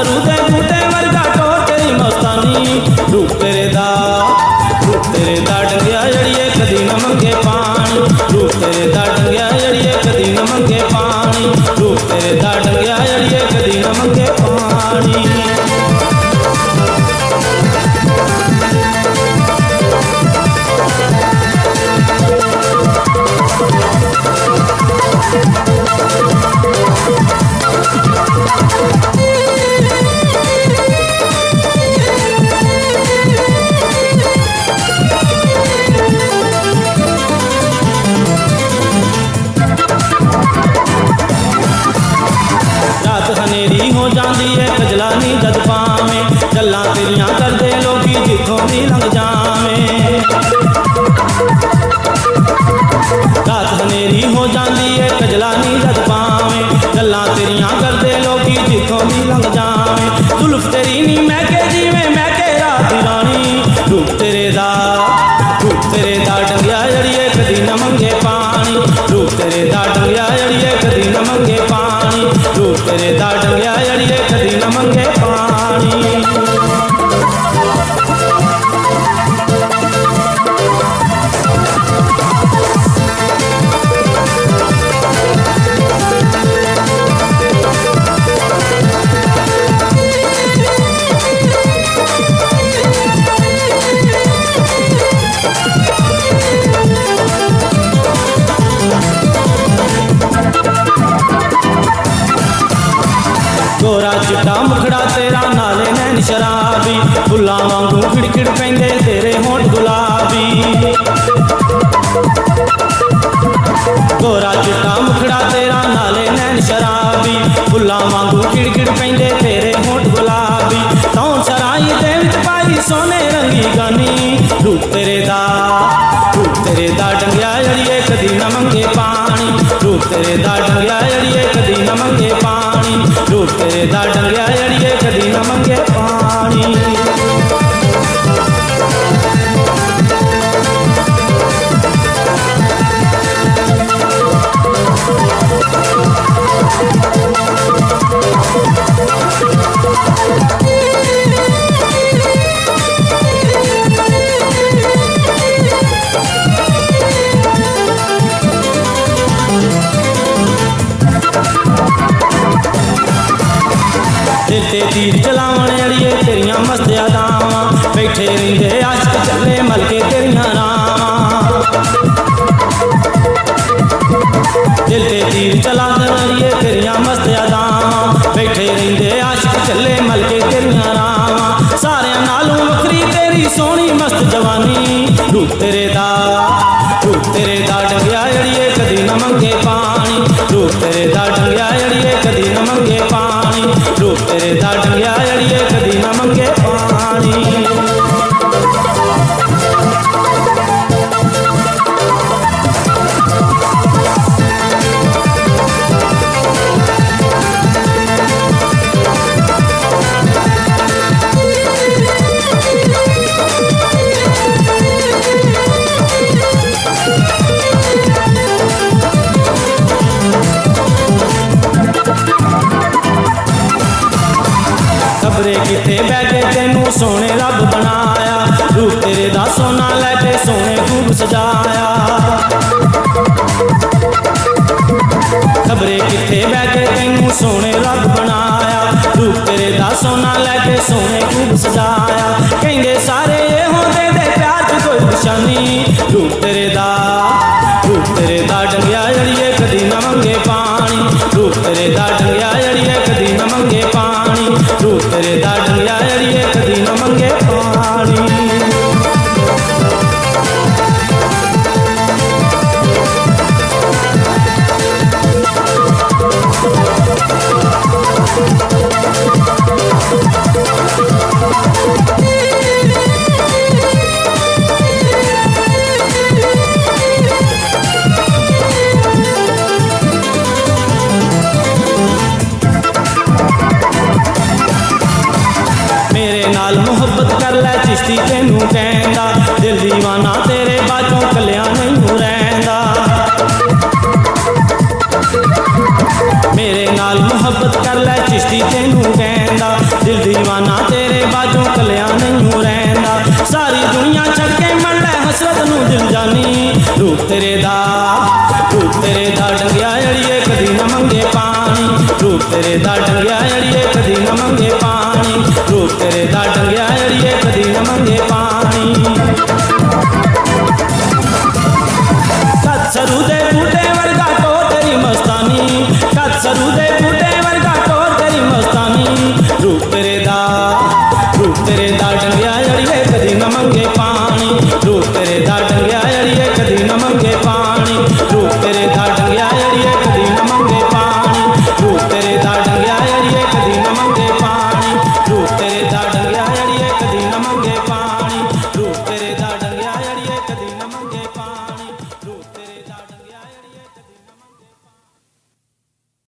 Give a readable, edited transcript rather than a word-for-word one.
अमरूदे बूटे वर्गा टोर तेरी मस्तानी। रूप तेरे दा डंगिया जड़िए कदी न मंगे पानी। रूप तेरे दा डंगिया जड़िए कदी न मंगे पानी। रूप तेरे दा डंगिया जड़िए कदी न मंगे पानी। रात हनेरी हो जाती है कजलानी जद पावें। गल्लां तेरियां करदे लोगी जिथों दी लंघ जावें। रात हनेरी हो जाती है कजलानी जद पावें। गल्लां तेरियां करदे लोगी जिथों दी लंघ जावें। जुल्फ तेरी नी महके जिवें महके रात दी रानी। रूप तेरे दा डंगिया जड़िए कदी न मंगे पानी। रूप तेरे दा डंगिया जड़िए कदी न मंगे पानी। रूप तेरे दा डंगिया जड़िए कदी न मंगे पानी। गोरा चिट्टा मुखड़ा तेरा नाले नैन शराबी। फुल्लां वांगू खिड़खिड़ पैंदे तेरे होंठ गुलाबी। गोरा चिट्टा मुखड़ा तेरा नाले नैन शराबी। फुल्लां वांगू खिड़खिड़ पैंदे तेरे होंठ गुलाबी। तौं सराई दे विच पाई सोने रंगी गानी। रूप तेरे दा डंगिया जड़िए कदी न मंगे पानी। रूप तेरे दा डंगिया जड़िए कदी न मंगे पानी। रूप तेरे दा डंगिया जड़िए कदी न मंगे पानी। दिल ते तीर चलावन अड़िए तेरियां मस्त अदावां। बैठे रहिंदे आशिक चले मलके तेरियां रावां। दिल ते तीर चलावन अड़िए तेरियां मस्त अदावां। बैठे रहिंदे आशिक चले मलके तेरियां रावां। सारियां नालों वखरी तेरी सोहनी मस्त जवानी। रूप तेरे दा डंगिया जड़िए कदी न मंगे पानी। रूप तेरे दा डंगिया जड़िए कदी न मंगे पानी। रूप तेरे दा डंगिया जड़िए कदी न मंगे पानी। खबरे किथे बैठे तेनू सोने रब बनाया। रूप तेरे दा सोना लैके सोने खूब सजाया। खबरे किथे बैठे तेनू सोने रब बनाया। रूप तेरे दा सोना लैके सोने खूब सजाया। कहेंगे सारे ये होंदे दे प्यार च कोई निशानी। रूप तेरे दा डंगिया जड़िए कदी न मंगे पानी। रूप तेरे दा डंगिया जड़िए कदी न मंगे पानी। रूप तेरे दा डंगिया जड़िए कदी न मंगे पानी। चिश्ती तेनू कहंदा। दिल दीवाना तेरे बाजों कलिया नहीं रहिंदा। मेरे नाल मुहब्बत कर लै चिश्ती तेनू कहंदा। दिल दीवाना तेरे बाजों कलिया नहीं रहंदा सारी दुनिया छक्के मन लै हसरत नू दिल जानी रूप तेरे दा डंगिया अड़िए कदी न मंगे पानी रूप तेरे दा डंगिया अड़िए कदी न मंगे पानी रूप तेरे दा डंगिया अड़िए कदी न मंगे पानी सरू दे